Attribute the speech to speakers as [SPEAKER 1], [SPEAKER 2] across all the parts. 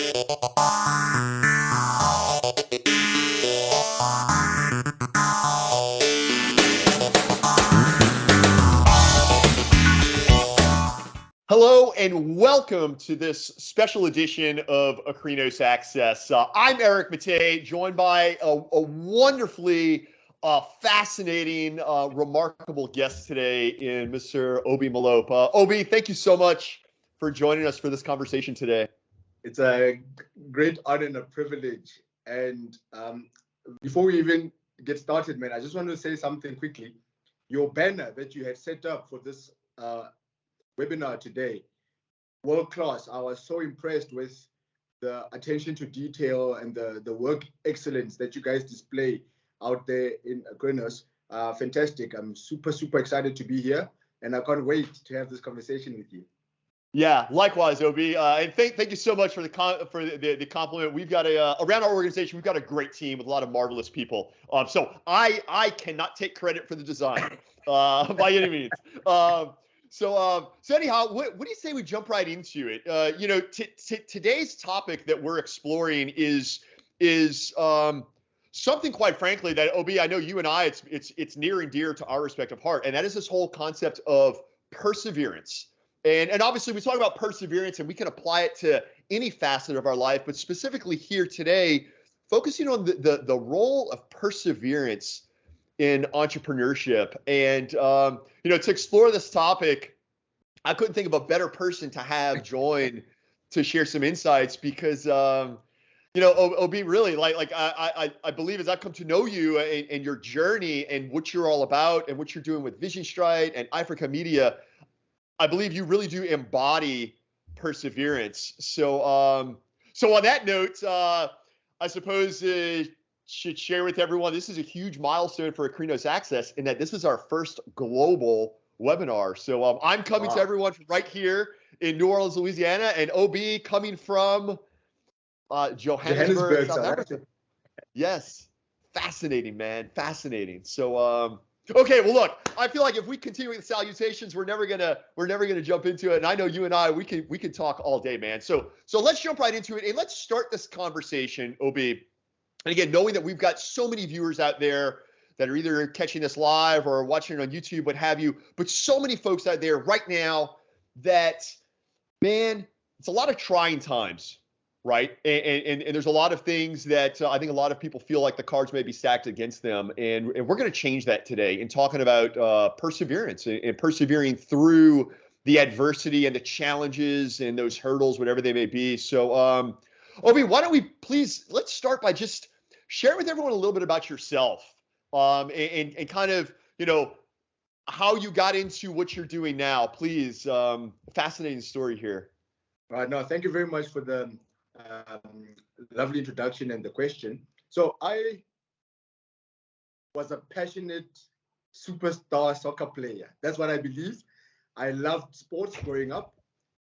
[SPEAKER 1] Hello and welcome to this special edition of Akrinos Access. I'm Eric Matei, joined by a wonderfully fascinating, remarkable guest today in Mr. Ob Malope. Obi, thank you so much for joining us for this conversation today.
[SPEAKER 2] It's a great honor and a privilege. And before we even get started, man, I just want to say something quickly. Your banner that you had set up for this webinar today, world class. I was so impressed with the attention to detail and the work excellence that you guys display out there in Akrinos. Fantastic. I'm super excited to be here, and I can't wait to have this conversation with you.
[SPEAKER 1] Yeah, likewise, Obi. And thank you so much for the compliment. We've got around our organization, we've got a great team with a lot of marvelous people. So I cannot take credit for the design by any means. So anyhow, what do you say we jump right into it? Today's topic that we're exploring is something, quite frankly, that Obi, I know you and I, it's near and dear to our respective heart, and that is this whole concept of perseverance. And obviously we talk about perseverance and we can apply it to any facet of our life, but specifically here today, focusing on the role of perseverance in entrepreneurship. And to explore this topic, I couldn't think of a better person to have join to share some insights because Ob, really, I believe as I've come to know you and your journey and what you're all about and what you're doing with Visionstryt and Eyefrica Media, I believe you really do embody perseverance. So on that note, I suppose should share with everyone, this is a huge milestone for Akrinos Access in that this is our first global webinar. So I'm coming to everyone from right here in New Orleans, Louisiana, and Ob coming from Johannesburg, South Africa. Yes, fascinating, man, fascinating. So okay, well, look, I feel like if we continue with the salutations, we're never gonna jump into it. And I know you and I, we can talk all day, man. So let's jump right into it and let's start this conversation, Ob. And again, knowing that we've got so many viewers out there that are either catching this live or watching it on YouTube, what have you, but so many folks out there right now that, man, it's a lot of trying times, right? And there's a lot of things that I think a lot of people feel like the cards may be stacked against them. And we're going to change that today in talking about perseverance and persevering through the adversity and the challenges and those hurdles, whatever they may be. So, Obi, why don't we please, let's start by just share with everyone a little bit about yourself and kind of, how you got into what you're doing now. Please, fascinating story here.
[SPEAKER 2] All right, no, thank you very much for the lovely introduction and the question. So I was a passionate superstar soccer player. That's what I believe. I loved sports growing up,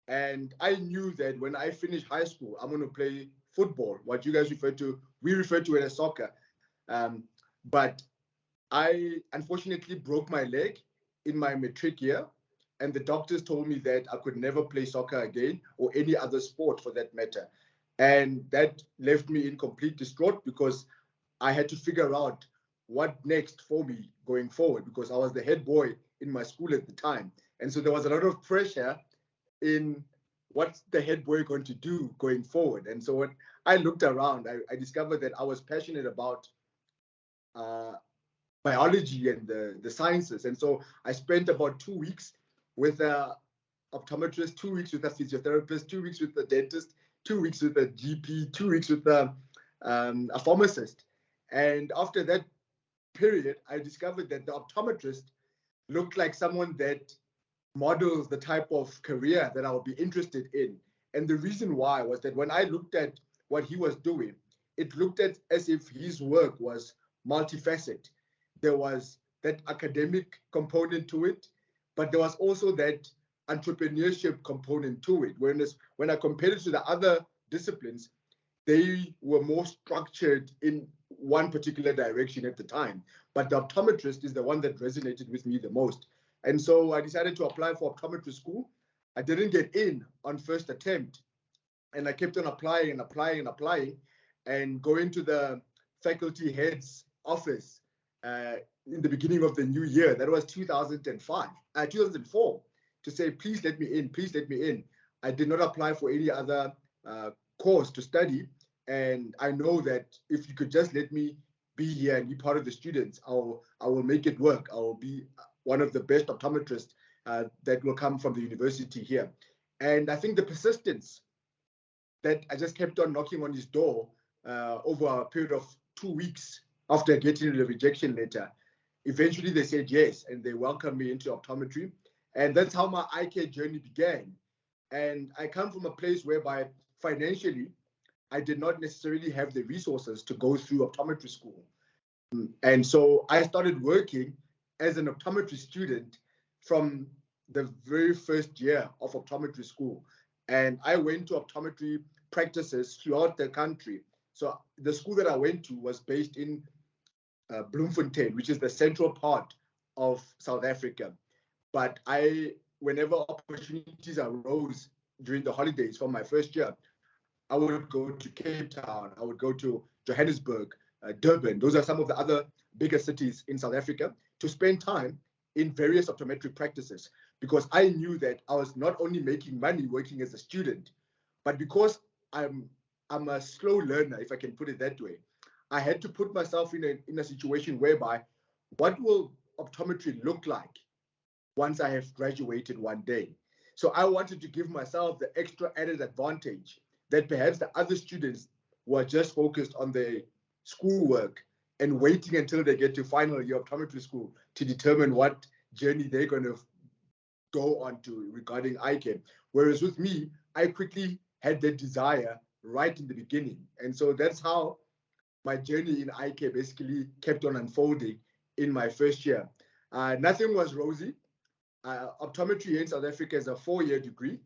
[SPEAKER 2] and I knew that when I finished high school, I'm going to play football, what you guys we refer to it as soccer. But I unfortunately broke my leg in my matric year, and the doctors told me that I could never play soccer again or any other sport for that matter. And that left me in complete distraught because I had to figure out what next for me going forward because I was the head boy in my school at the time. And so there was a lot of pressure in what's the head boy going to do going forward. And so when I looked around, I discovered that I was passionate about biology and the sciences. And so I spent about 2 weeks with a optometrist, 2 weeks with a physiotherapist, 2 weeks with a dentist, 2 weeks with a GP, 2 weeks with a pharmacist. And after that period, I discovered that the optometrist looked like someone that models the type of career that I would be interested in. And the reason why was that when I looked at what he was doing, it looked at as if his work was multifaceted. There was that academic component to it, but there was also that entrepreneurship component to it. Whereas when I compared it to the other disciplines, they were more structured in one particular direction at the time. But the optometrist is the one that resonated with me the most. And so I decided to apply for optometry school. I didn't get in on first attempt, And I kept on applying and applying and applying, and going to the faculty head's office in the beginning of the new year. That was 2004, to say, please let me in, please let me in. I did not apply for any other course to study. And I know that if you could just let me be here and be part of the students, I will make it work. I will be one of the best optometrists that will come from the university here. And I think the persistence that I just kept on knocking on his door over a period of 2 weeks after getting the rejection letter, eventually they said yes, and they welcomed me into optometry. And that's how my eye care journey began. And I come from a place whereby financially, I did not necessarily have the resources to go through optometry school. And so I started working as an optometry student from the very first year of optometry school. And I went to optometry practices throughout the country. So the school that I went to was based in Bloemfontein, which is the central part of South Africa. But whenever opportunities arose during the holidays from my first year, I would go to Cape Town, I would go to Johannesburg, Durban. Those are some of the other bigger cities in South Africa to spend time in various optometric practices, because I knew that I was not only making money working as a student, but because I'm a slow learner, if I can put it that way, I had to put myself in a situation whereby, what will optometry look like once I have graduated one day? So I wanted to give myself the extra added advantage that perhaps the other students were just focused on their schoolwork and waiting until they get to final year optometry school to determine what journey they're going to go on to regarding eye care. Whereas with me, I quickly had that desire right in the beginning. And so that's how my journey in eye care basically kept on unfolding in my first year. Nothing was rosy. Optometry in South Africa is a 4-year degree.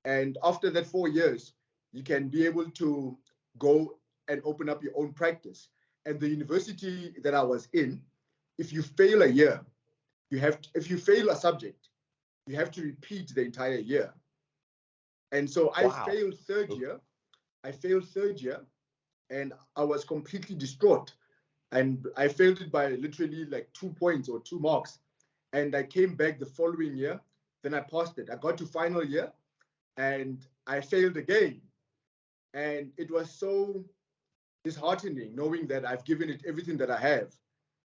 [SPEAKER 2] And after that 4 years, you can be able to go and open up your own practice. And the university that I was in, if you fail a year, if you fail a subject, you have to repeat the entire year. And so I failed third year. And I was completely distraught. And I failed it by literally like 2 points or 2 marks. And I came back the following year, then I passed it. I got to final year and I failed again. And it was so disheartening knowing that I've given it everything that I have,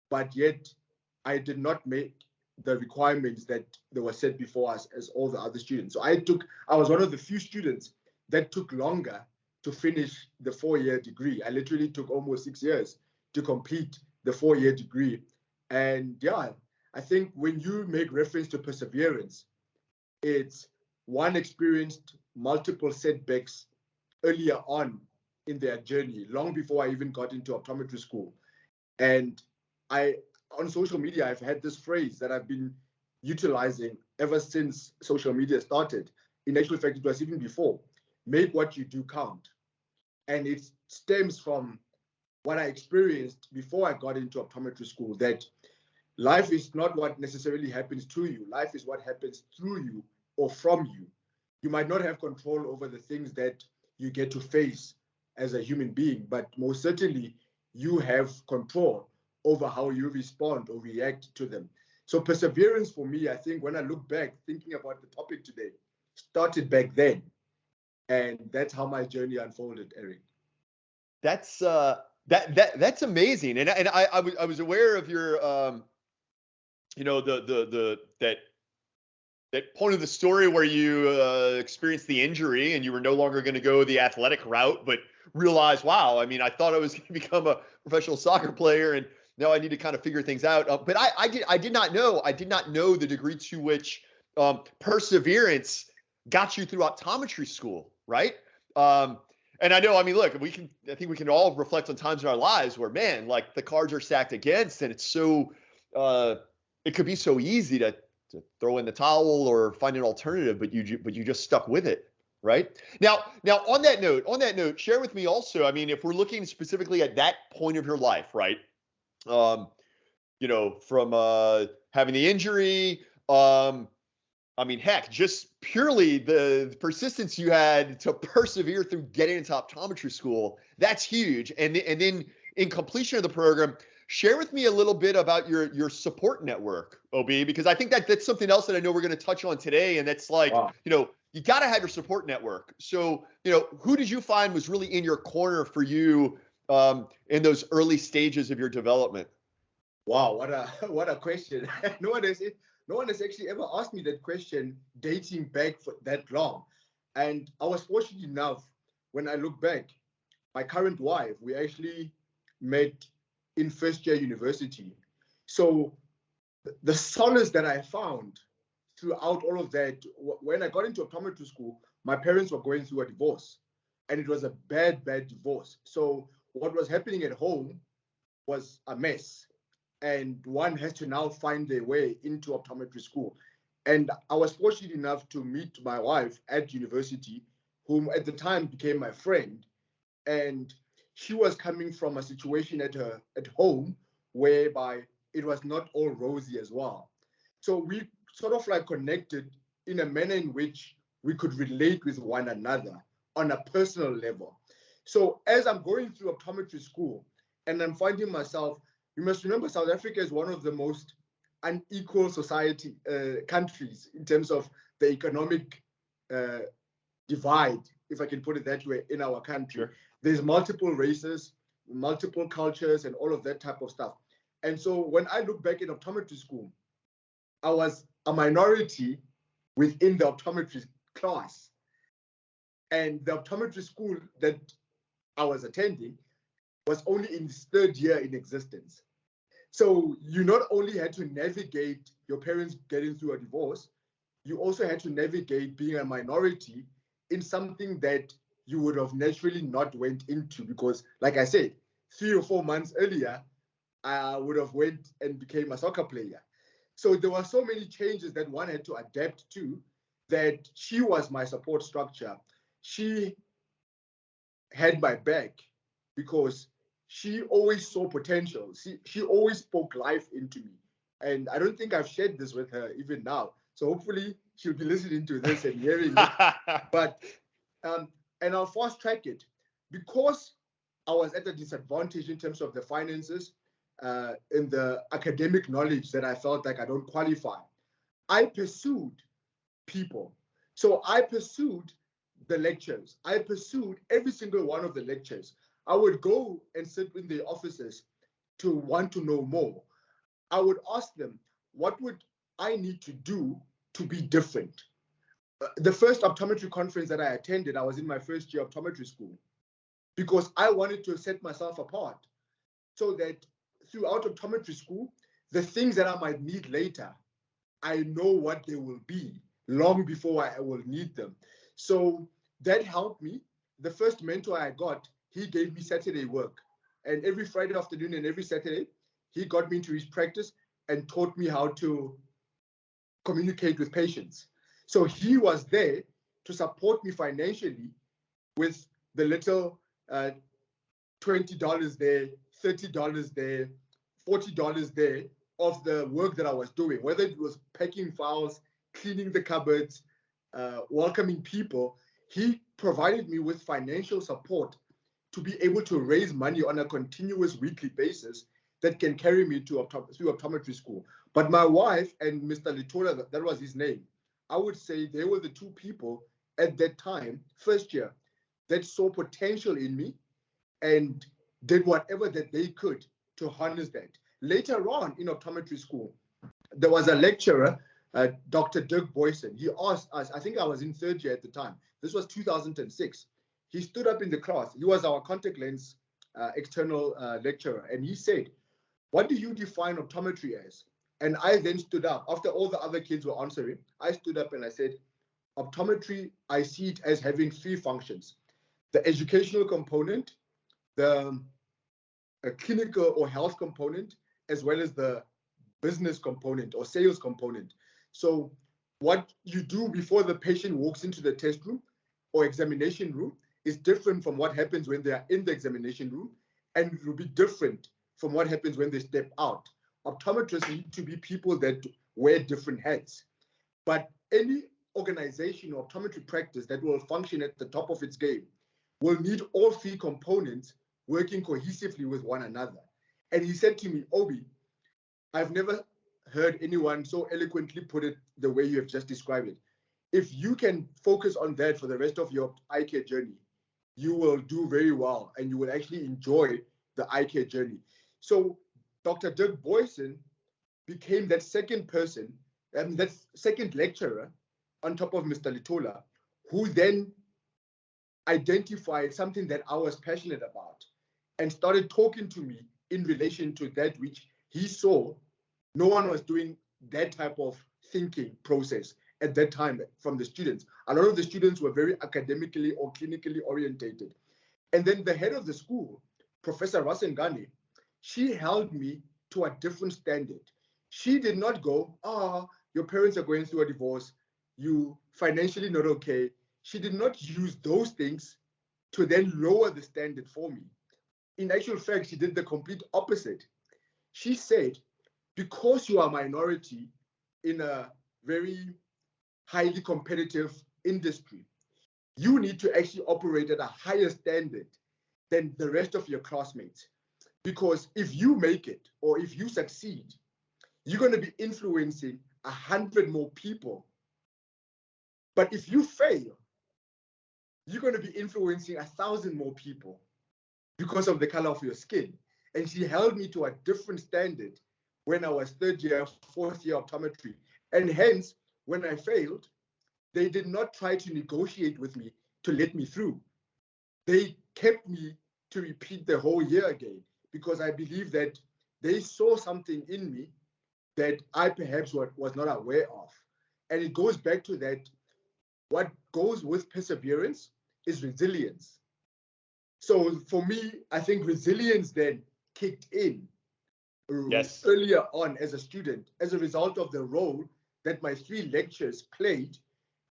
[SPEAKER 2] but yet I did not make the requirements that they were set before us as all the other students. So I was one of the few students that took longer to finish the 4-year degree. I literally took almost 6 years to complete the 4-year degree. And yeah, I think when you make reference to perseverance, it's one experienced multiple setbacks earlier on in their journey, long before I even got into optometry school. And on social media, I've had this phrase that I've been utilizing ever since social media started. In actual fact, it was even before: make what you do count. And it stems from what I experienced before I got into optometry school, that life is not what necessarily happens to you. Life is what happens through you or from you. You might not have control over the things that you get to face as a human being, but most certainly you have control over how you respond or react to them. So perseverance for me, I think when I look back, thinking about the topic today, started back then. And that's how my journey unfolded, Eric.
[SPEAKER 1] That's that's amazing. And I was aware of your that point of the story where you experienced the injury and you were no longer going to go the athletic route, but realized, wow, I mean, I thought I was going to become a professional soccer player, and now I need to kind of figure things out. But I did not know the degree to which perseverance got you through optometry school, right? And I know, I mean, look, I think we can all reflect on times in our lives where, man, like the cards are stacked against, and it's so, it could be so easy to throw in the towel or find an alternative, but you just stuck with it, right? Now on that note, share with me also, I mean, if we're looking specifically at that point of your life, right? From having the injury, I mean, heck, just purely the persistence you had to persevere through getting into optometry school, that's huge. And then in completion of the program, share with me a little bit about your support network, OB, because I think that's something else that I know we're going to touch on today. And that's like,
[SPEAKER 2] Wow.
[SPEAKER 1] You got to have your support network. So, who did you find was really in your corner for you in those early stages of your development?
[SPEAKER 2] Wow, what a question. No one has actually ever asked me that question dating back for that long. And I was fortunate enough, when I look back, my current wife, we actually met in first year university. So the solace that I found throughout all of that, when I got into optometry school, my parents were going through a divorce, and it was a bad divorce. So what was happening at home was a mess, and one has to now find their way into optometry school. And I was fortunate enough to meet my wife at university, whom at the time became my friend. And she was coming from a situation at home whereby it was not all rosy as well. So we sort of like connected in a manner in which we could relate with one another on a personal level. So as I'm going through optometry school and I'm finding myself, you must remember South Africa is one of the most unequal society countries in terms of the economic divide, if I can put it that way, in our country.
[SPEAKER 1] Sure.
[SPEAKER 2] There's multiple races, multiple cultures, and all of that type of stuff. And so when I look back in optometry school, I was a minority within the optometry class. And the optometry school that I was attending was only in its third year in existence. So you not only had to navigate your parents getting through a divorce, you also had to navigate being a minority in something that you would have naturally not went into, because like I said, 3 or 4 months earlier, I would have went and became a soccer player. So there were so many changes that one had to adapt to, that she was my support structure. She had my back because she always saw potential. She always spoke life into me. And I don't think I've shared this with her even now. So hopefully she'll be listening to this and hearing it. But, and I'll fast track it. Because I was at a disadvantage in terms of the finances, in the academic knowledge that I felt like I don't qualify, I pursued people. So I pursued the lectures. I pursued every single one of the lectures. I would go and sit in the offices to want to know more. I would ask them, what would I need to do to be different? The first optometry conference that I attended, I was in my first year of optometry school, because I wanted to set myself apart so that throughout optometry school, the things that I might need later, I know what they will be long before I will need them. So that helped me. The first mentor I got, he gave me Saturday work. And every Friday afternoon and every Saturday, he got me into his practice and taught me how to communicate with patients. So he was there to support me financially with the little $20 there, $30 there, $40 there of the work that I was doing, whether it was packing files, cleaning the cupboards, welcoming people. He provided me with financial support to be able to raise money on a continuous weekly basis that can carry me through optometry school. But my wife and Mr. Litola, that was his name, I would say they were the two people at that time, first year, that saw potential in me and did whatever that they could to harness that. Later on in optometry school, there was a lecturer, Dr. Dirk Boysen. He asked us, I think I was in third year at the time. This was 2006. He stood up in the class. He was our contact lens external lecturer. And he said, what do you define optometry as? And I then stood up. After all the other kids were answering, I stood up and I said, optometry, I see it as having 3 functions: the educational component, the clinical or health component, as well as the business component or sales component. So what you do before the patient walks into the test room or examination room is different from what happens when they are in the examination room, and it will be different from what happens when they step out. Optometrists need to be people that wear different hats. But any organization or optometry practice that will function at the top of its game will need all three components working cohesively with one another. And he said to me, Obi, I've never heard anyone so eloquently put it the way you have just described it. If you can focus on that for the rest of your eye care journey, you will do very well and you will actually enjoy the eye care journey. So Dr. Dirk Boysen became that second person, and that second lecturer on top of Mr. Litola, who then identified something that I was passionate about and started talking to me in relation to that which he saw no one was doing that type of thinking process at that time from the students. A lot of the students were very academically or clinically orientated. And then the head of the school, Professor Rasengani, she held me to a different standard. She did not go, your parents are going through a divorce, you financially not okay. She did not use those things to then lower the standard for me. In actual fact, she did the complete opposite. She said, because you are a minority in a very highly competitive industry, you need to actually operate at a higher standard than the rest of your classmates. Because if you make it or if you succeed, you're going to be influencing 100 more people. But if you fail, you're going to be influencing 1,000 more people because of the color of your skin. And she held me to a different standard when I was third year, fourth year optometry. And hence, when I failed, they did not try to negotiate with me to let me through. They kept me to repeat the whole year again, because I believe that they saw something in me that I perhaps was not aware of. And it goes back to that, what goes with perseverance is resilience. So for me, I think resilience then kicked in earlier on as a student, as a result of the role that my 3 lectures played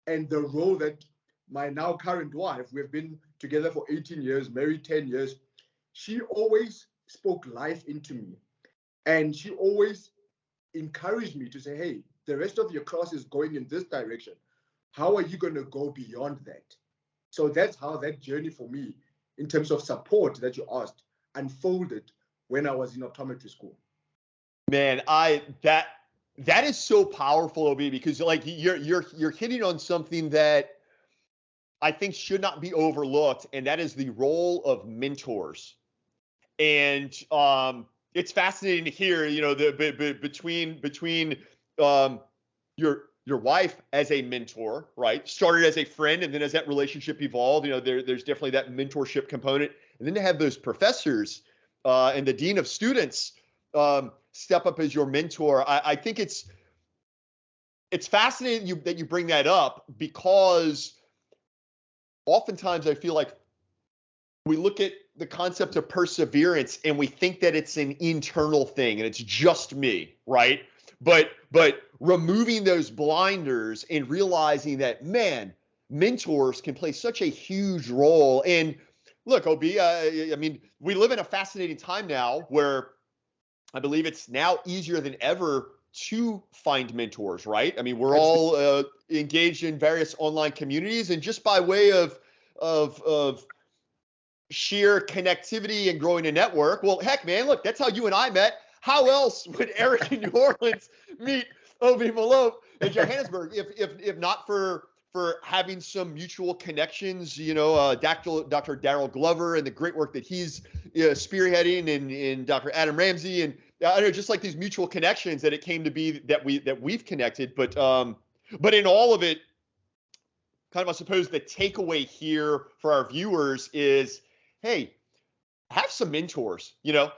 [SPEAKER 2] and the role that my now current wife, we've been together for 18 years, married 10 years, she always spoke life into me. And she always encouraged me to say, hey, the rest of your class is going in this direction. How are you going to go beyond that? So that's how that journey for me, in terms of support that you asked, unfolded when I was in optometry school.
[SPEAKER 1] Man, that is so powerful, Ob, because like you're hitting on something that I think should not be overlooked, and that is the role of mentors. And it's fascinating to hear, between your wife as a mentor, right? Started as a friend, and then as that relationship evolved, there's definitely that mentorship component, and then to have those professors and the dean of students step up as your mentor. I think it's fascinating that you bring that up, because oftentimes I feel like we look at the concept of perseverance and we think that it's an internal thing and it's just me, right? But removing those blinders and realizing that, man, mentors can play such a huge role. And look, Ob, I mean, we live in a fascinating time now where I believe it's now easier than ever to find mentors, right? I mean, we're all engaged in various online communities, and just by way of sheer connectivity and growing a network. Well, heck, man, look, that's how you and I met. How else would Eric in New Orleans meet Ob Malope in Johannesburg if not for having some mutual connections? Dr. Darrell Glover and the great work that he's spearheading, and Dr. Adam Ramsey, and I don't know, just like these mutual connections that it came to be that we've connected. But in all of it, kind of, I suppose the takeaway here for our viewers is, hey, have some mentors,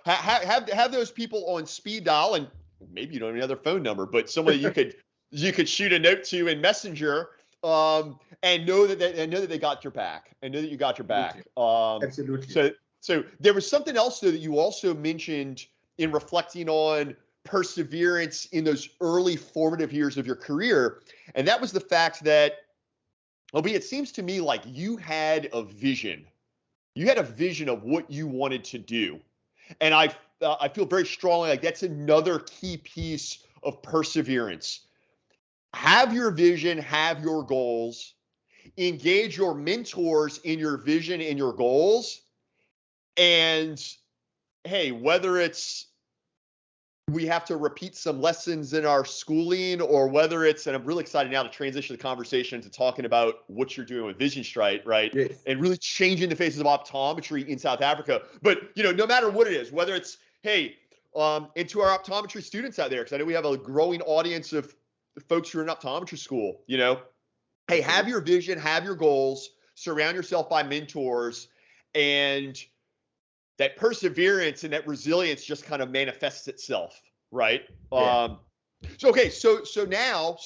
[SPEAKER 1] have those people on speed dial, and maybe you don't have another phone number, but somebody you could shoot a note to in Messenger, and know that they got your back, and know that you got your back.
[SPEAKER 2] Absolutely.
[SPEAKER 1] So there was something else though that you also mentioned in reflecting on perseverance in those early formative years of your career, and that was the fact that, Ob, it seems to me like you had a vision. You had a vision of what you wanted to do. And I feel very strongly like that's another key piece of perseverance. have your vision, have your goals, engage your mentors in your vision and your goals. And hey, whether it's we have to repeat some lessons in our schooling, or whether it's, and I'm really excited now to transition the conversation to talking about what you're doing with Visionstryt, right?
[SPEAKER 2] Yes.
[SPEAKER 1] And really changing the faces of optometry in South Africa. But, you know, no matter what it is, whether it's, hey, and to our optometry students out there, because I know we have a growing audience of folks who are in optometry school, you know, hey, have your vision, have your goals, surround yourself by mentors, and that perseverance and that resilience just kind of manifests itself, right?
[SPEAKER 2] Yeah.
[SPEAKER 1] So now,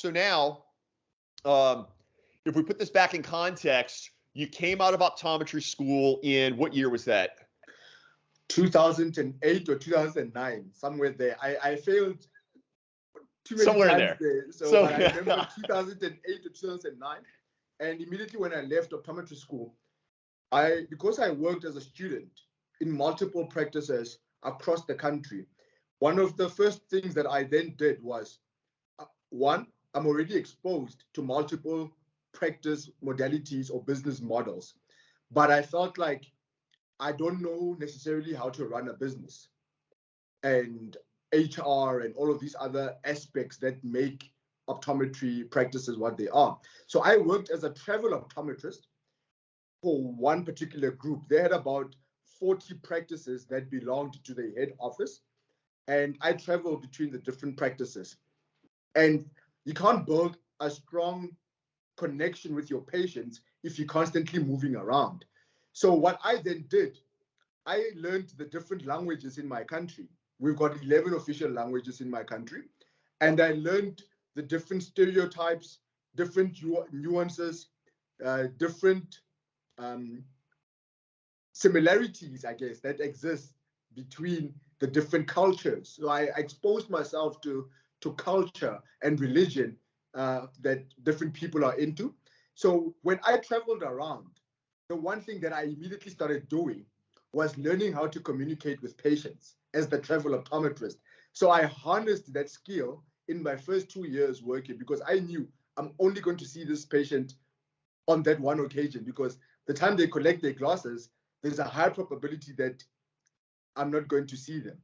[SPEAKER 1] if we put this back in context, you came out of optometry school in what year was that?
[SPEAKER 2] 2008 or 2009, somewhere there. I failed too many
[SPEAKER 1] Somewhere in
[SPEAKER 2] times
[SPEAKER 1] there.
[SPEAKER 2] So but I remember 2008 to 2009, and immediately when I left optometry school, because I worked as a student in multiple practices across the country, one of the first things that I then did was, one, I'm already exposed to multiple practice modalities or business models, but I felt like I don't know necessarily how to run a business and HR and all of these other aspects that make optometry practices what they are. So I worked as a travel optometrist for one particular group. They had about 40 practices that belonged to the head office, and I traveled between the different practices. And you can't build a strong connection with your patients if you're constantly moving around. So what I then did, I learned the different languages in my country. We've got 11 official languages in my country, and I learned the different stereotypes, different nuances, different similarities, I guess, that exist between the different cultures. So I exposed myself to culture and religion that different people are into. So when I traveled around, the one thing that I immediately started doing was learning how to communicate with patients as the travel optometrist. So I harnessed that skill in my first 2 years working, because I knew I'm only going to see this patient on that one occasion, because the time they collect their glasses, there's a high probability that I'm not going to see them.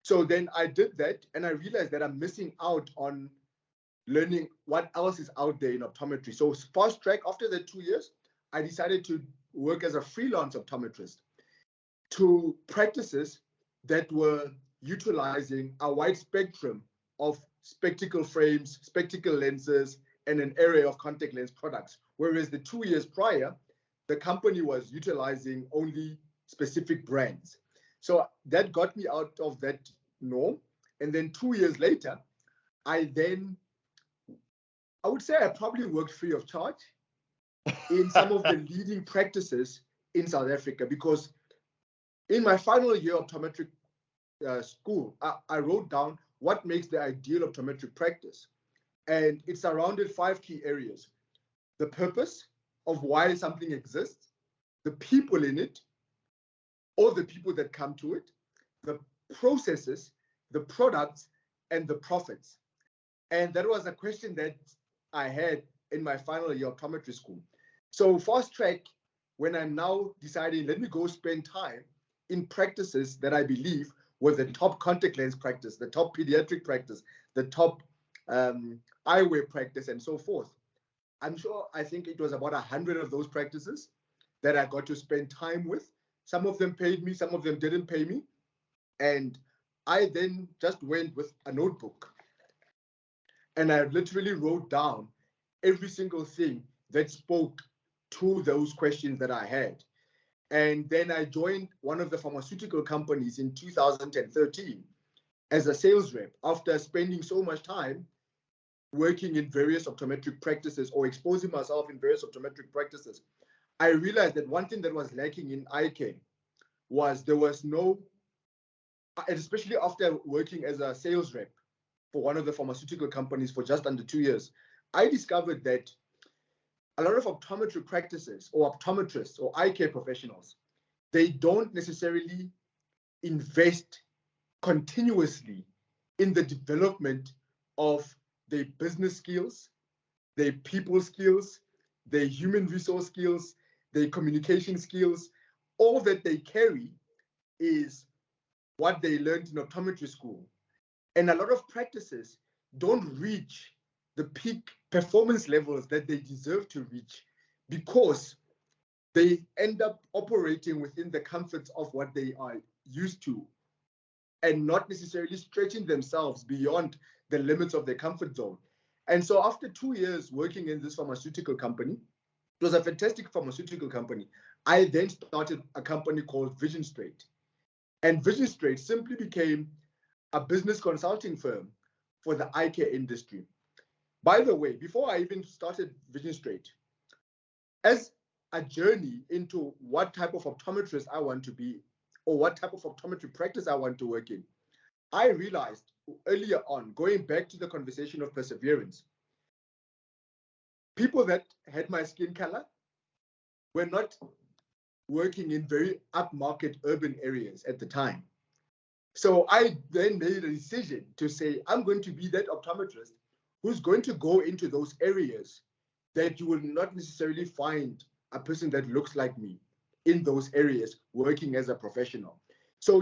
[SPEAKER 2] So then I did that, and I realized that I'm missing out on learning what else is out there in optometry. So fast track, after the 2 years, I decided to work as a freelance optometrist to practices that were utilizing a wide spectrum of spectacle frames, spectacle lenses, and an array of contact lens products. Whereas the 2 years prior, the company was utilizing only specific brands. So that got me out of that norm. And then 2 years later, I would say I probably worked free of charge in some of the leading practices in South Africa, because in my final year of optometric school, I wrote down what makes the ideal optometric practice. And it surrounded 5 key areas: the purpose of why something exists, the people in it, or the people that come to it, the processes, the products, and the profits. And that was a question that I had in my final year of optometry school. So fast track, when I'm now deciding, let me go spend time in practices that I believe were the top contact lens practice, the top pediatric practice, the top eyewear practice, and so forth. I think it was about 100 of those practices that I got to spend time with. Some of them paid me, some of them didn't pay me. And I then just went with a notebook, and I literally wrote down every single thing that spoke to those questions that I had. And then I joined one of the pharmaceutical companies in 2013 as a sales rep, after spending so much time working in various optometric practices or exposing myself in various optometric practices. I realized that one thing that was lacking in eye care was there was no, especially after working as a sales rep for one of the pharmaceutical companies for just under 2 years, I discovered that a lot of optometry practices or optometrists or eye care professionals, they don't necessarily invest continuously in the development of their business skills, their people skills, their human resource skills, their communication skills. All that they carry is what they learned in optometry school. And a lot of practices don't reach the peak performance levels that they deserve to reach because they end up operating within the comforts of what they are used to and not necessarily stretching themselves beyond the limits of their comfort zone. And so after 2 years working in this pharmaceutical company, it was a fantastic pharmaceutical company. I then started a company called Visionstryt. And Visionstryt simply became a business consulting firm for the eye care industry. By the way, before I even started Visionstryt, as a journey into what type of optometrist I want to be or what type of optometry practice I want to work in, I realized earlier on, going back to the conversation of perseverance, people that had my skin color were not working in very upmarket urban areas at the time. So I then made a decision to say, I'm going to be that optometrist who's going to go into those areas that you will not necessarily find a person that looks like me in those areas working as a professional. So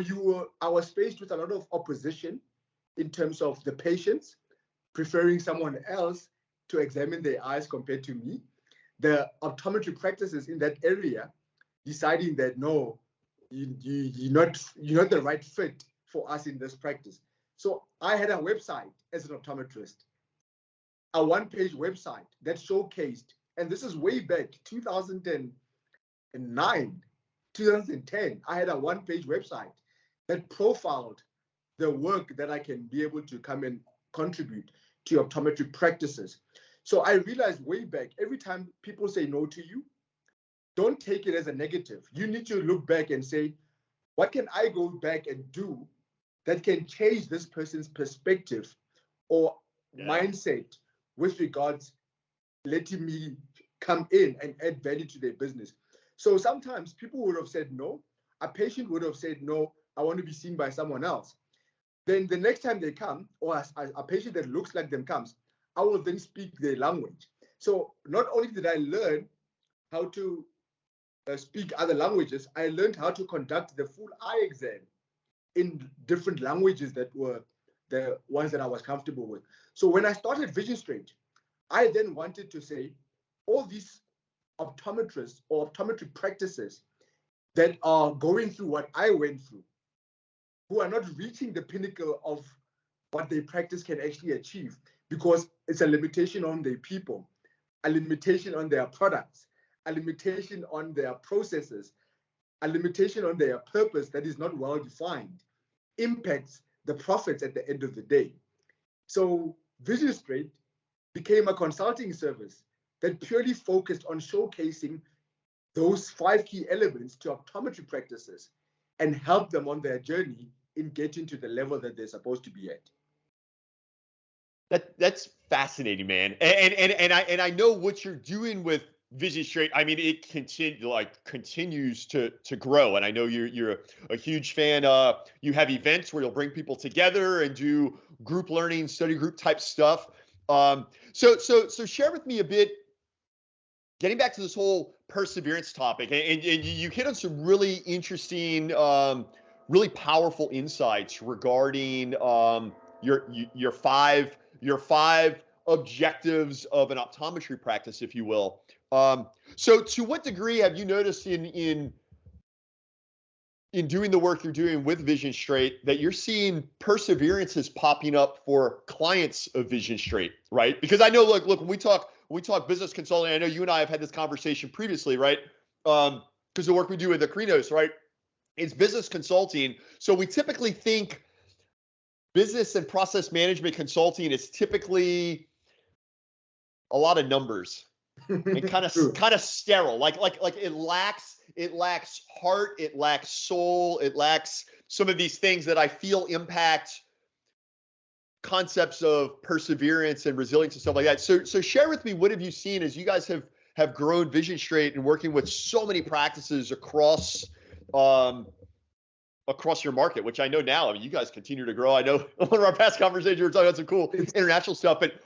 [SPEAKER 2] I was faced with a lot of opposition in terms of the patients preferring someone else to examine their eyes compared to me. The optometry practices in that area deciding that no, you're not the right fit for us in this practice. So I had a website as an optometrist, a one-page website that showcased, and this is way back 2009, 2010. I had a one-page website that profiled the work that I can be able to come and contribute to optometry practices. So I realized way back, every time people say no to you, don't take it as a negative. You need to look back and say, what can I go back and do that can change this person's perspective or mindset with regards letting me come in and add value to their business? So sometimes people would have said no. A patient would have said, no, I want to be seen by someone else. Then the next time they come, or a patient that looks like them comes, I will then speak their language. So not only did I learn how to speak other languages, I learned how to conduct the full eye exam in different languages that were the ones that I was comfortable with. So when I started Visionstryt, I then wanted to say, all these optometrists or optometry practices that are going through what I went through, who are not reaching the pinnacle of what their practice can actually achieve, because it's a limitation on their people, a limitation on their products, a limitation on their processes, a limitation on their purpose that is not well defined, impacts the profits at the end of the day. So Visionstryt became a consulting service that purely focused on showcasing those 5 key elements to optometry practices and help them on their journey in getting to the level that they're supposed to be at.
[SPEAKER 1] That's fascinating, man. And I know what you're doing with Visionstryt. I mean, it continues to grow, and I know you're a huge fan. You have events where you'll bring people together and do group learning, study group type stuff. So share with me a bit. Getting back to this whole perseverance topic, and you hit on some really interesting, really powerful insights regarding your five objectives of an optometry practice, if you will. So to what degree have you noticed in doing the work you're doing with Visionstryt that you're seeing perseverances popping up for clients of Visionstryt, right? Because I know, look, when we talk business consulting, I know you and I have had this conversation previously, right? Because the work we do with Akrinos, right? It's business consulting. So we typically think business and process management consulting is typically a lot of numbers and kind of sterile. Like it lacks heart, it lacks soul, it lacks some of these things that I feel impact concepts of perseverance and resilience and stuff like that. So share with me, what have you seen as you guys have grown Visionstryt and working with so many practices across across your market, which I know now. I mean, you guys continue to grow. I know one of our past conversations, we were talking about some cool international stuff, but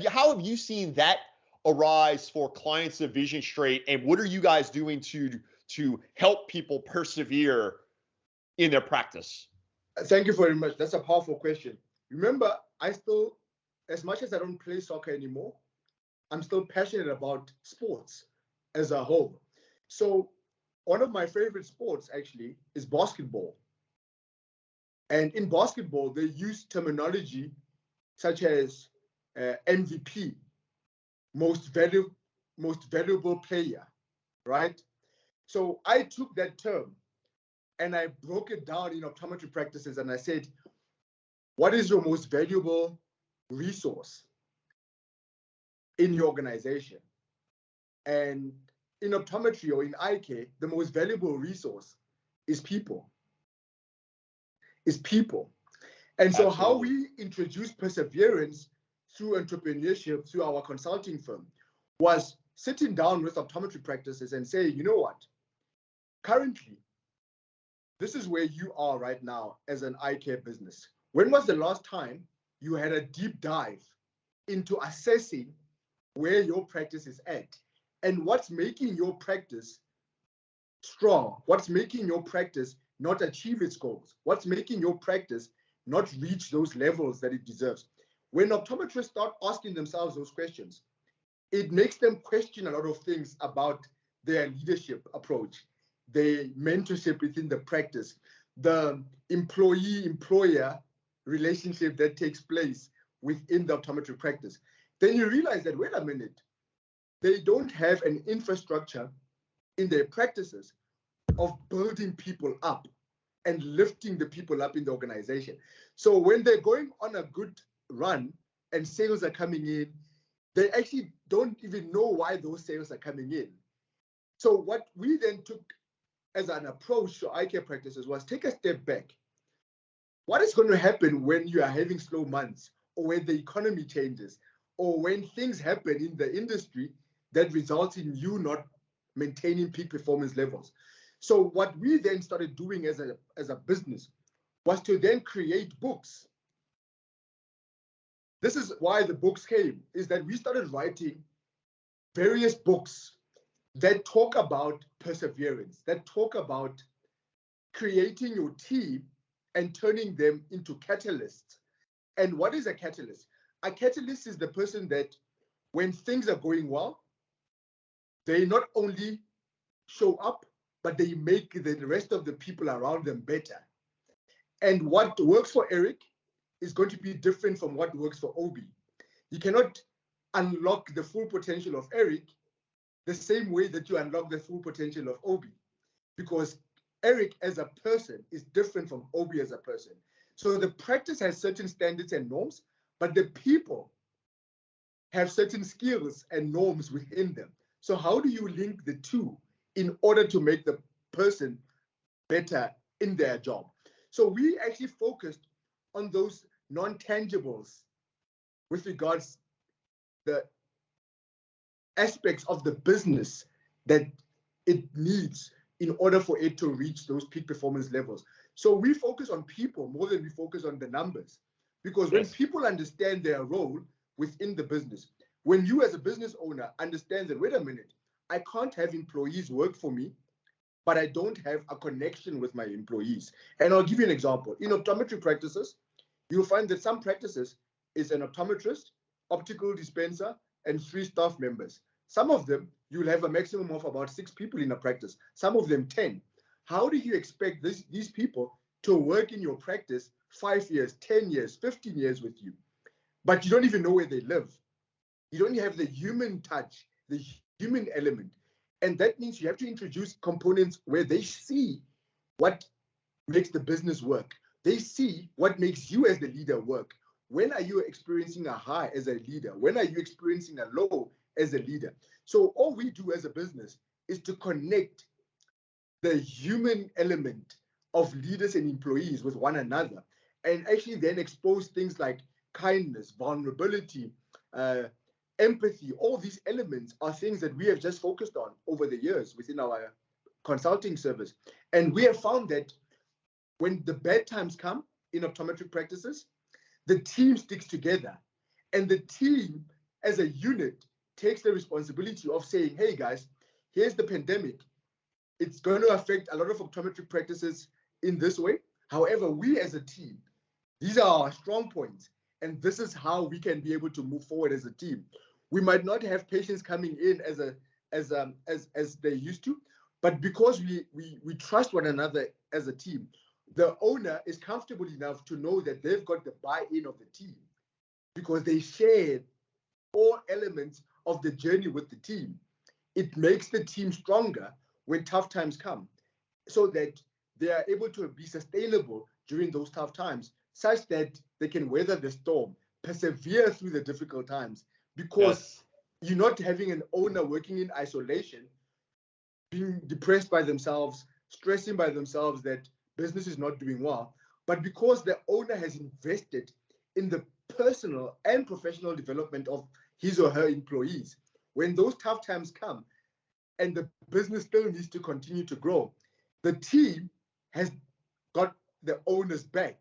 [SPEAKER 1] how have you seen that arise for clients of Visionstryt, and what are you guys doing to help people persevere in their practice?
[SPEAKER 2] Thank you very much. That's a powerful question. Remember, I still, as much as I don't play soccer anymore, I'm still passionate about sports as a whole. So one of my favorite sports actually is basketball. And in basketball, they use terminology such as MVP, most valuable player, right? So I took that term and I broke it down in optometry practices, and I said, what is your most valuable resource in your organization? And in optometry or in eye care, the most valuable resource is people. And so how we introduce perseverance through entrepreneurship, through our consulting firm, was sitting down with optometry practices and saying, you know what, currently, this is where you are right now as an eye care business. When was the last time you had a deep dive into assessing where your practice is at and what's making your practice strong? What's making your practice not achieve its goals? What's making your practice not reach those levels that it deserves? When optometrists start asking themselves those questions, it makes them question a lot of things about their leadership approach, the mentorship within the practice, the employee-employer relationship that takes place within the optometry practice. Then you realize that, wait a minute, they don't have an infrastructure in their practices of building people up and lifting the people up in the organization. So when they're going on a good run and sales are coming in, they actually don't even know why those sales are coming in. So what we then took as an approach to eye care practices was take a step back. What is going to happen when you are having slow months, or when the economy changes, or when things happen in the industry that results in you not maintaining peak performance levels? So what we then started doing as a business was to then create books. This is why the books came, is that we started writing various books that talk about perseverance, that talk about creating your team and turning them into catalysts. And what is a catalyst? A catalyst is the person that when things are going well, they not only show up, but they make the rest of the people around them better. And what works for Eric is going to be different from what works for Obi. You cannot unlock the full potential of Eric the same way that you unlock the full potential of Obi, because Eric as a person is different from Obi as a person. So the practice has certain standards and norms, but the people have certain skills and norms within them. So how do you link the two in order to make the person better in their job? So we actually focused on those non-tangibles with regards the aspects of the business that it needs in order for it to reach those peak performance levels. So we focus on people more than we focus on the numbers, because when people understand their role within the business, when you as a business owner understand that, wait a minute, I can't have employees work for me, but I don't have a connection with my employees. And I'll give you an example. In optometry practices, you'll find that some practices is an optometrist, optical dispenser, and 3 staff members. Some of them, you'll have a maximum of about 6 people in a practice, some of them 10. How do you expect these people to work in your practice 5 years, 10 years, 15 years with you? But you don't even know where they live. You don't have the human touch, the human element. And that means you have to introduce components where they see what makes the business work. They see what makes you as the leader work. When are you experiencing a high as a leader? When are you experiencing a low as a leader? So all we do as a business is to connect the human element of leaders and employees with one another, and actually then expose things like kindness, vulnerability, empathy. All these elements are things that we have just focused on over the years within our consulting service. And we have found that when the bad times come in optometric practices, the team sticks together, and the team as a unit takes the responsibility of saying, hey guys, here's the pandemic. It's going to affect a lot of optometric practices in this way. However, we as a team, these are our strong points, and this is how we can be able to move forward as a team. We might not have patients coming in as they used to, but because we trust one another as a team, the owner is comfortable enough to know that they've got the buy-in of the team because they share all elements of the journey with the team. It makes the team stronger when tough times come, so that they are able to be sustainable during those tough times, such that they can weather the storm, persevere through the difficult times, because you're not having an owner working in isolation, being depressed by themselves, stressing by themselves that business is not doing well, but because the owner has invested in the personal and professional development of his or her employees. When those tough times come and the business still needs to continue to grow, the team has got the owner's back,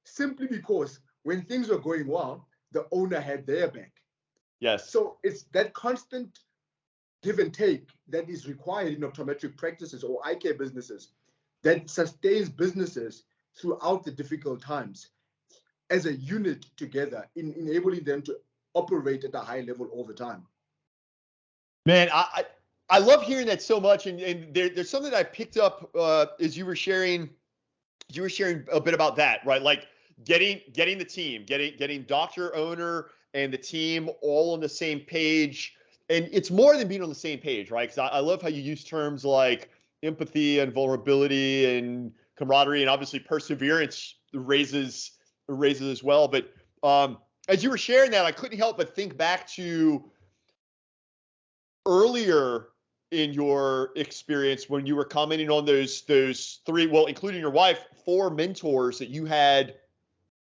[SPEAKER 2] simply because when things were going well, the owner had their back.
[SPEAKER 1] Yes.
[SPEAKER 2] So it's that constant give and take that is required in optometric practices or eye care businesses that sustains businesses throughout the difficult times as a unit together, in enabling them to operate at a high level all the time.
[SPEAKER 1] Man, I love hearing that so much, and there's something that I picked up as you were sharing a bit about that, right? Like getting the team, getting doctor, owner, and the team all on the same page. And it's more than being on the same page, right? Because I love how you use terms like empathy and vulnerability and camaraderie, and obviously perseverance raises as well. But as you were sharing that, I couldn't help but think back to earlier in your experience when you were commenting on those three, well, including your wife, 4 mentors that you had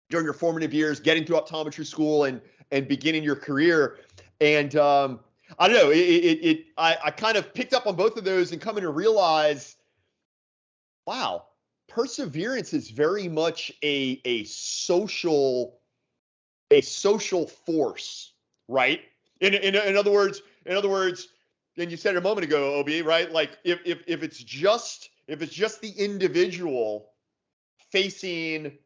[SPEAKER 1] during your formative years, getting through optometry school and beginning your career. And I don't know, I kind of picked up on both of those and coming to realize, wow, perseverance is very much a social force, right? In other words, and you said it a moment ago, Ob, right? Like if it's just the individual facing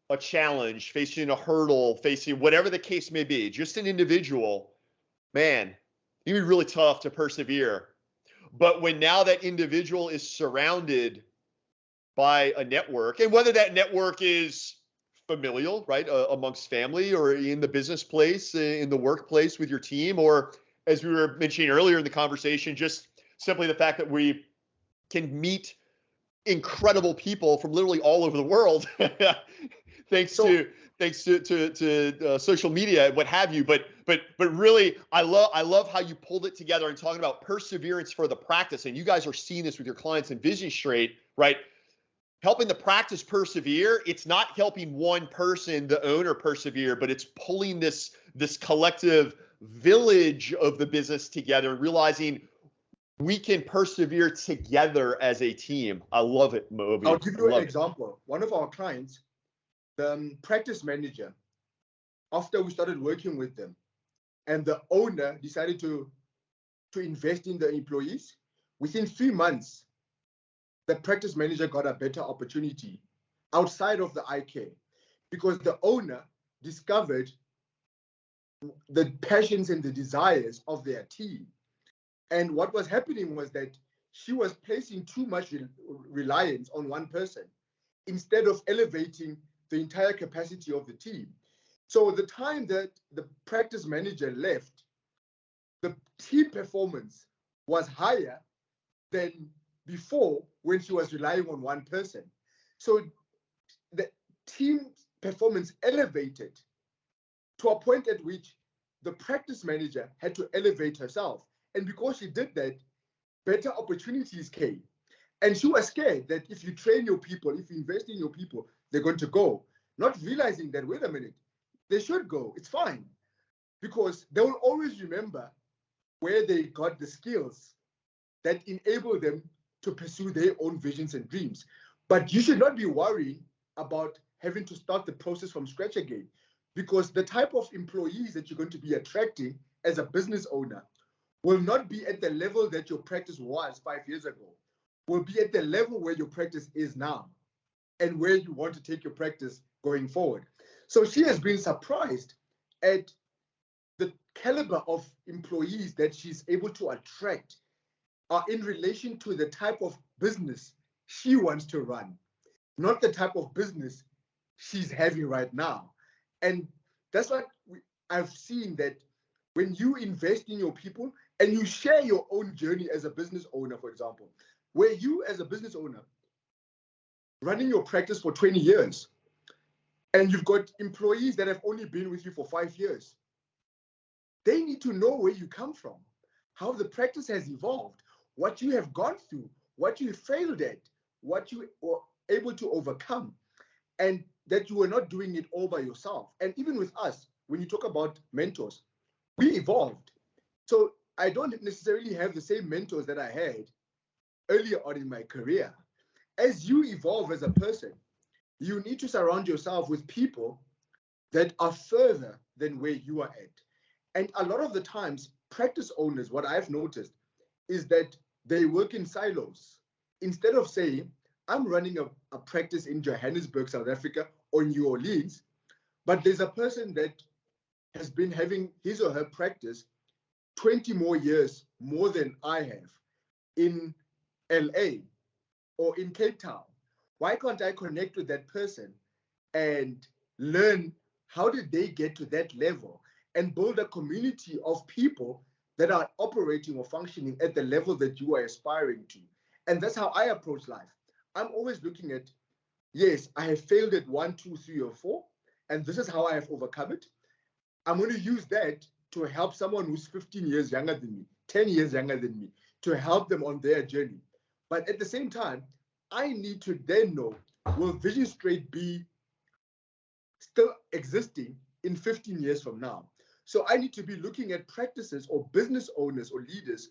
[SPEAKER 1] a challenge, facing a hurdle, facing whatever the case may be, just an individual, man, it'd be really tough to persevere. But when now that individual is surrounded by a network, and whether that network is familial, right, amongst family, or in the business place, in the workplace with your team, or as we were mentioning earlier in the conversation, just simply the fact that we can meet incredible people from literally all over the world, thanks to social media and what have you. But really, I love how you pulled it together and talking about perseverance for the practice. And you guys are seeing this with your clients in Visionstryt, right? Helping the practice persevere. It's not helping one person, the owner, persevere, but it's pulling this collective village of the business together and realizing we can persevere together as a team. I love it, Moby.
[SPEAKER 2] I'll give you an example. One of our clients, the practice manager, after we started working with them, and the owner decided to invest in the employees, within 3 months, the practice manager got a better opportunity outside of the eye care, because the owner discovered the passions and the desires of their team. And what was happening was that she was placing too much reliance on one person instead of elevating the entire capacity of the team. So the time that the practice manager left, the team performance was higher than before when she was relying on one person. So the team performance elevated to a point at which the practice manager had to elevate herself. And because she did that, better opportunities came. And she was scared that if you train your people, if you invest in your people, they're going to go. Not realizing that, wait a minute, they should go. It's fine. Because they will always remember where they got the skills that enable them to pursue their own visions and dreams. But you should not be worrying about having to start the process from scratch again, because the type of employees that you're going to be attracting as a business owner will not be at the level that your practice was 5 years ago, will be at the level where your practice is now and where you want to take your practice going forward. So she has been surprised at the caliber of employees that she's able to attract in relation to the type of business she wants to run, not the type of business she's having right now. And that's what I've seen, that when you invest in your people and you share your own journey as a business owner, for example, where you as a business owner running your practice for 20 years and you've got employees that have only been with you for 5 years, they need to know where you come from, how the practice has evolved, what you have gone through, what you failed at, what you were able to overcome, and that you were not doing it all by yourself. And even with us, when you talk about mentors, we evolved. So I don't necessarily have the same mentors that I had earlier on in my career. As you evolve as a person, you need to surround yourself with people that are further than where you are at. And a lot of the times, practice owners, what I've noticed is that they work in silos. Instead of saying, I'm running a practice in Johannesburg, South Africa, or New Orleans, but there's a person that has been having his or her practice 20 more years more than I have in LA or in Cape Town. Why can't I connect with that person and learn how did they get to that level and build a community of people that are operating or functioning at the level that you are aspiring to? And that's how I approach life. I'm always looking at, yes, I have failed at 1, 2, 3, or 4, and this is how I have overcome it. I'm going to use that to help someone who's 15 years younger than me, 10 years younger than me, to help them on their journey. But at the same time, I need to then know, will Visionstryt be still existing in 15 years from now? So I need to be looking at practices or business owners or leaders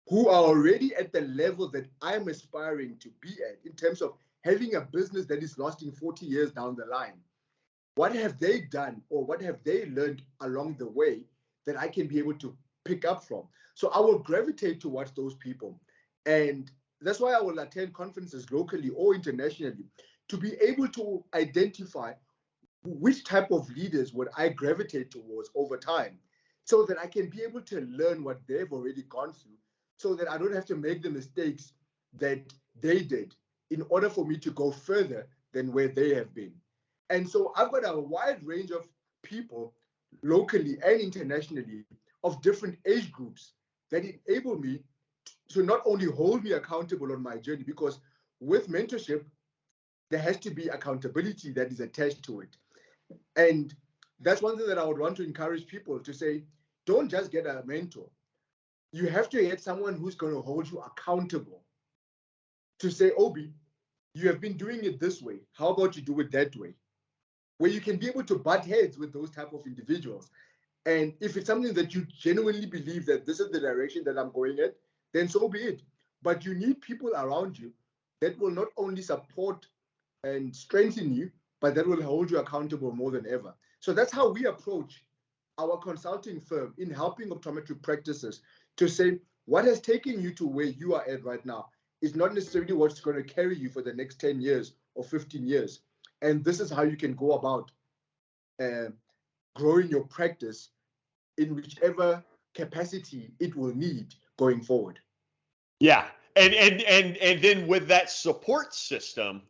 [SPEAKER 2] who are already at the level that I'm aspiring to be at in terms of having a business that is lasting 40 years down the line. What have they done or what have they learned along the way that I can be able to pick up from? So I will gravitate towards those people. And that's why I will attend conferences locally or internationally, to be able to identify which type of leaders would I gravitate towards over time, so that I can be able to learn what they've already gone through, so that I don't have to make the mistakes that they did in order for me to go further than where they have been. And so I've got a wide range of people locally and internationally of different age groups that enable me to not only hold me accountable on my journey, because with mentorship, there has to be accountability that is attached to it. And that's one thing that I would want to encourage people to say, don't just get a mentor. You have to get someone who's going to hold you accountable to say, Obi, you have been doing it this way. How about you do it that way? Where you can be able to butt heads with those type of individuals. And if it's something that you genuinely believe that this is the direction that I'm going at, then so be it. But you need people around you that will not only support and strengthen you, but that will hold you accountable more than ever. So that's how we approach our consulting firm in helping optometry practices to say, what has taken you to where you are at right now is not necessarily what's going to carry you for the next 10 years or 15 years. And this is how you can go about growing your practice in whichever capacity it will need going forward.
[SPEAKER 1] Yeah. And then with that support system,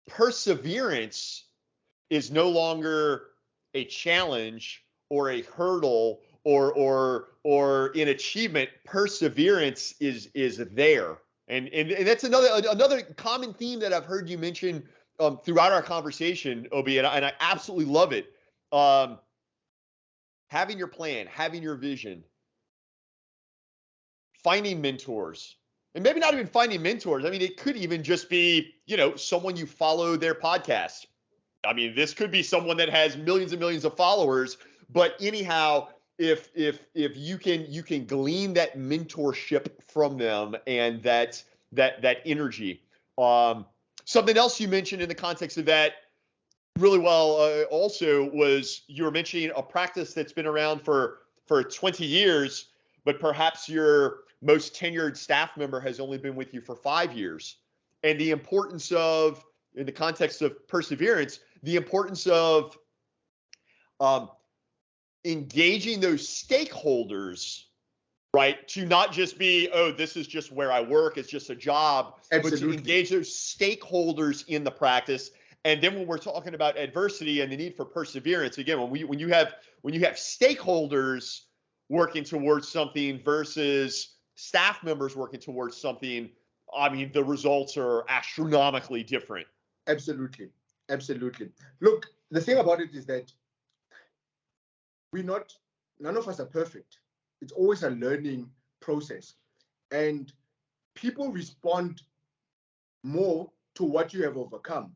[SPEAKER 1] perseverance is no longer a challenge or a hurdle or in achievement. Perseverance is there. And that's another common theme that I've heard you mention throughout our conversation, Obi, and I absolutely love it. Having your plan, having your vision, finding mentors, and maybe not even finding mentors. I mean, it could even just be, someone you follow their podcast. I mean, this could be someone that has millions and millions of followers, but anyhow, if you can glean that mentorship from them and that energy, Something else you mentioned in the context of that really well also was you were mentioning a practice that's been around for 20 years, but perhaps your most tenured staff member has only been with you for 5 years. And the importance of, in the context of perseverance, the importance of engaging those stakeholders, right? To not just be, oh, this is just where I work, it's just a job,
[SPEAKER 2] Absolutely.
[SPEAKER 1] but to engage those stakeholders in the practice. And then when we're talking about adversity and the need for perseverance, again, when you have stakeholders working towards something versus staff members working towards something, I mean, the results are astronomically different.
[SPEAKER 2] Absolutely. Absolutely. Look, the thing about it is that none of us are perfect. It's always a learning process. And people respond more to what you have overcome.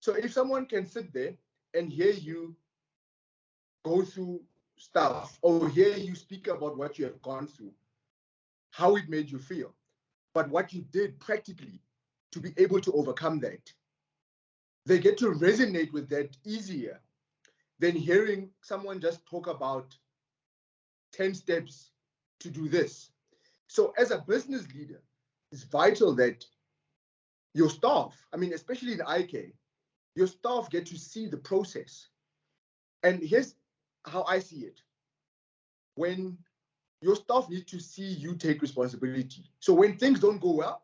[SPEAKER 2] So if someone can sit there and hear you go through stuff or hear you speak about what you have gone through, how it made you feel, but what you did practically to be able to overcome that, they get to resonate with that easier than hearing someone just talk about 10 steps to do this. So as a business leader, it's vital that your staff, I mean, especially in IK, your staff get to see the process. And here's how I see it. When your staff need to see you take responsibility. So when things don't go well,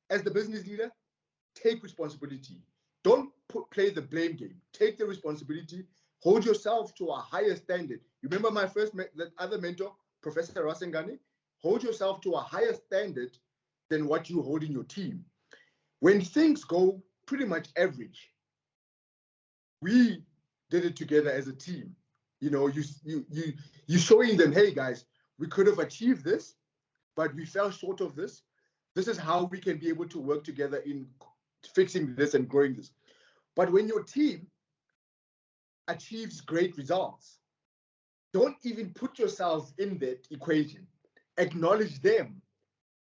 [SPEAKER 2] as the business leader, take responsibility. Don't play the blame game. Take the responsibility. Hold yourself to a higher standard. You remember my the other mentor, Professor Rasengani? Hold yourself to a higher standard than what you hold in your team. When things go pretty much average, we did it together as a team. You know, you showing them, hey guys, we could have achieved this, but we fell short of this. This is how we can be able to work together in fixing this and growing this. But when your team achieves great results, don't even put yourself in that equation. Acknowledge them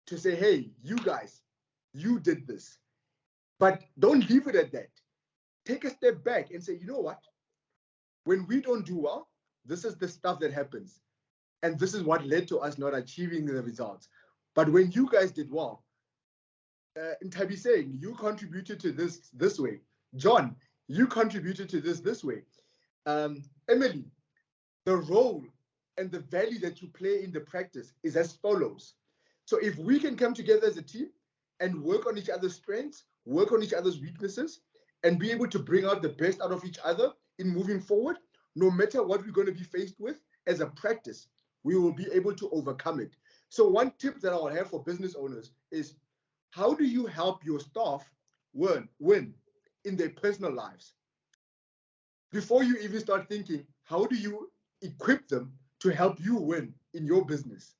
[SPEAKER 2] to say, hey, you guys, you did this. But don't leave it at that. Take a step back and say, you know what? When we don't do well, this is the stuff that happens. And this is what led to us not achieving the results. But when you guys did well, in Tabi saying, you contributed to this way. John, you contributed to this way. Emily, the role and the value that you play in the practice is as follows. So if we can come together as a team and work on each other's strengths, work on each other's weaknesses, and be able to bring out the best out of each other in moving forward, no matter what we're going to be faced with as a practice, we will be able to overcome it. So one tip that I will have for business owners is, how do you help your staff win in their personal lives? Before you even start thinking, how do you equip them to help you win in your business?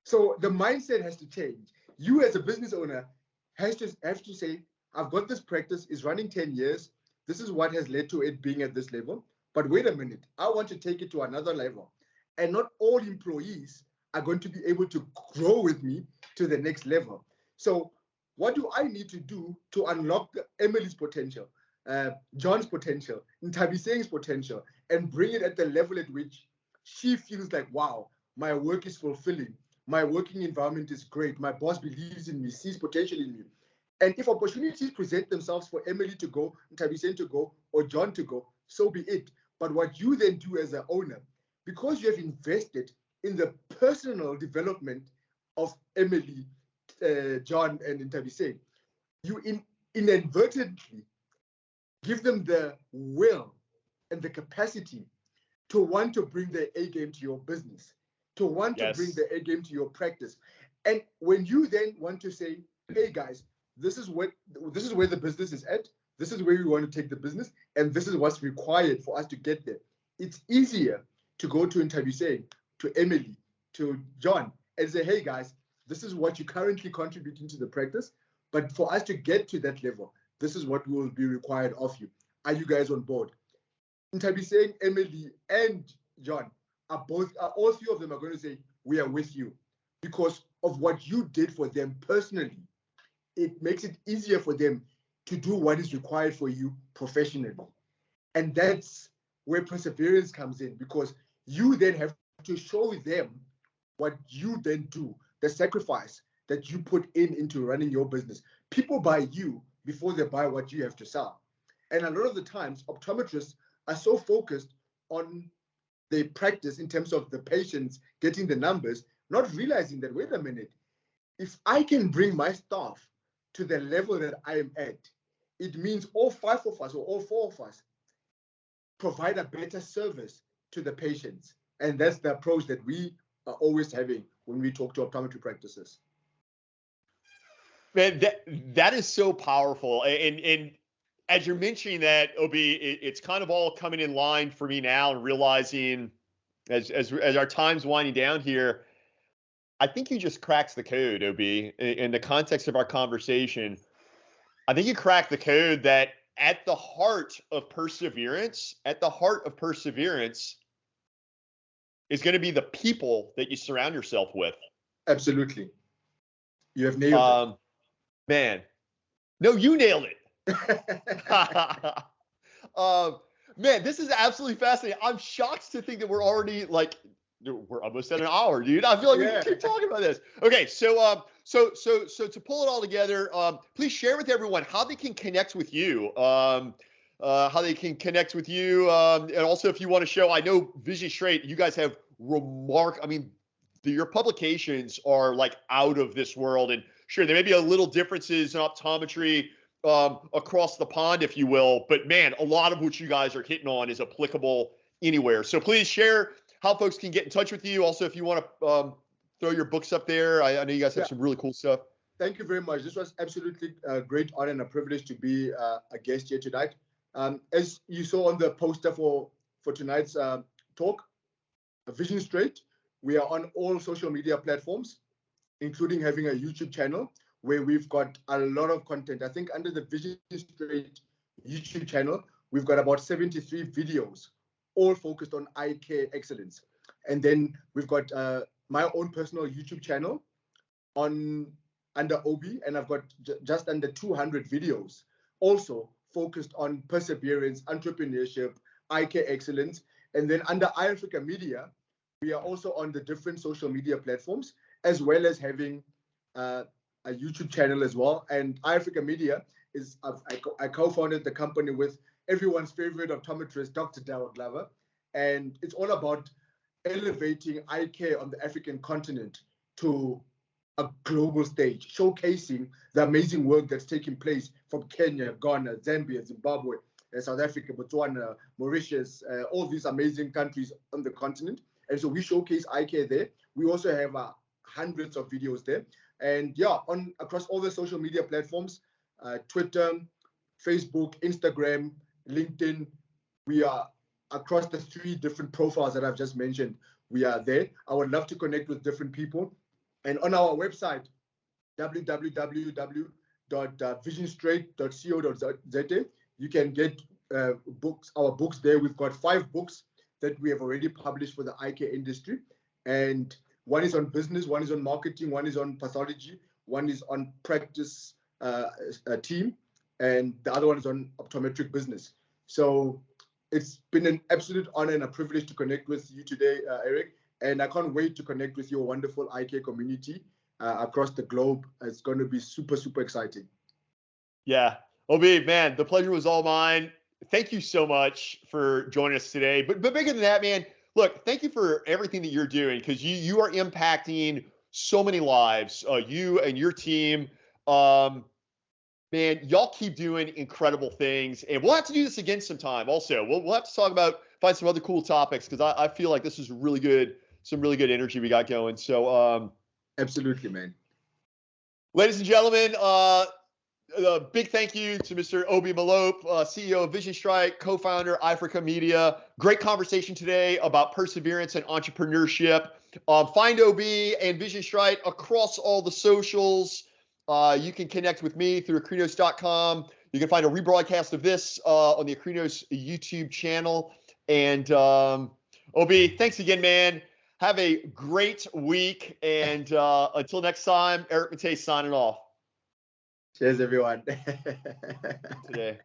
[SPEAKER 2] So the mindset has to change. You as a business owner have to say, I've got this practice, it's running 10 years. This is what has led to it being at this level. But wait a minute, I want to take it to another level. And not all employees are going to be able to grow with me to the next level. So what do I need to do to unlock Emily's potential, John's potential, Ntabi Singh's potential, and bring it at the level at which she feels like, wow, my work is fulfilling. My working environment is great. My boss believes in me, sees potential in me. And if opportunities present themselves for Emily to go, Ntabi Singh to go, or John to go, so be it. But what you then do as an owner, because you have invested in the personal development of Emily, John, and Ntabi Singh, you inadvertently give them the will and the capacity to want to bring their A game to your business, to want to bring the A game to your practice. And when you then want to say, hey guys, this is where the business is at, this is where we want to take the business, and this is what's required for us to get there. It's easier to go to Ntabi Singh, to Emily, to John, and say, hey guys, this is what you're currently contributing to the practice, but for us to get to that level, this is what will be required of you. Are you guys on board? Ntabi Singh, Emily, and John all three of them are going to say, we are with you, because of what you did for them personally it makes it easier for them to do what is required for you professionally. And that's where perseverance comes in, because you then have to show them what you then do, the sacrifice that you put into running your business. People buy you before they buy what you have to sell. And a lot of the times, optometrists are so focused on their practice in terms of the patients getting the numbers, not realizing that, wait a minute, if I can bring my staff to the level that I am at, it means all 5 of us or all 4 of us provide a better service to the patients. And that's the approach that we are always having when we talk to optometry practices.
[SPEAKER 1] Man, that is so powerful. And as you're mentioning that, Obi, it's kind of all coming in line for me now, and realizing as our time's winding down here, I think you just cracked the code, Obi, in the context of our conversation. I think you cracked the code that at the heart of perseverance is going to be the people that you surround yourself with.
[SPEAKER 2] Absolutely. You have nailed it.
[SPEAKER 1] Man, no, you nailed it. Man, this is absolutely fascinating. I'm shocked to think that we're already we're almost at an hour, dude. I feel like we can keep talking about this. Okay, so to pull it all together, please share with everyone how they can connect with you. And also if you want to show, I know Visionstryt, you guys have your publications are like out of this world, and sure, there may be a little differences in optometry across the pond, if you will, but man, a lot of what you guys are hitting on is applicable anywhere. So please share how folks can get in touch with you. Also, if you want to throw your books up there, I know you guys have some really cool stuff.
[SPEAKER 2] Thank you very much. This was absolutely a great honor and a privilege to be a guest here tonight. As you saw on the poster for tonight's talk, Visionstryt, we are on all social media platforms, including having a YouTube channel where we've got a lot of content. I think under the Visionstryt YouTube channel, we've got about 73 videos, all focused on eye care excellence. And then we've got my own personal YouTube channel under Ob, and I've got just under 200 videos, also focused on perseverance, entrepreneurship, eye care excellence. And then under Eyefrica Media, we are also on the different social media platforms, as well as having a YouTube channel as well. And Eyefrica Media is, I co-founded the company with everyone's favorite optometrist, Dr. Darryl Glover. And it's all about elevating eye care on the African continent to a global stage, showcasing the amazing work that's taking place from Kenya, Ghana, Zambia, Zimbabwe, South Africa, Botswana, Mauritius, all these amazing countries on the continent. And so we showcase eye care there. We also have hundreds of videos there. And across all the social media platforms, Twitter, Facebook, Instagram, LinkedIn, we are across the 3 different profiles that I've just mentioned. We are there. I would love to connect with different people. And on our website, www.visionstryt.co.za, you can get our books there. We've got 5 books that we have already published for the eye care industry. And one is on business, one is on marketing, one is on pathology, one is on practice team, and the other one is on optometric business. So it's been an absolute honor and a privilege to connect with you today, Eric. And I can't wait to connect with your wonderful eye care community across the globe. It's going to be super, super exciting.
[SPEAKER 1] Yeah. Obi, man, the pleasure was all mine. Thank you so much for joining us today. But bigger than that, man, look, thank you for everything that you're doing, because you are impacting so many lives, you and your team. Man, y'all keep doing incredible things, and we'll have to do this again sometime. Also, we'll have to find some other cool topics, because I feel like this is really good, some really good energy we got going. So,
[SPEAKER 2] absolutely, man.
[SPEAKER 1] Ladies and gentlemen, a big thank you to Mr. Ob Malope, CEO of Visionstryt, co-founder Eyefrica Media. Great conversation today about perseverance and entrepreneurship. Find Ob and Visionstryt across all the socials. You can connect with me through Akrinos.com. You can find a rebroadcast of this on the Akrinos YouTube channel. And Ob, thanks again, man. Have a great week. And until next time, Eric Matei signing off.
[SPEAKER 2] Cheers, everyone.
[SPEAKER 1] Today.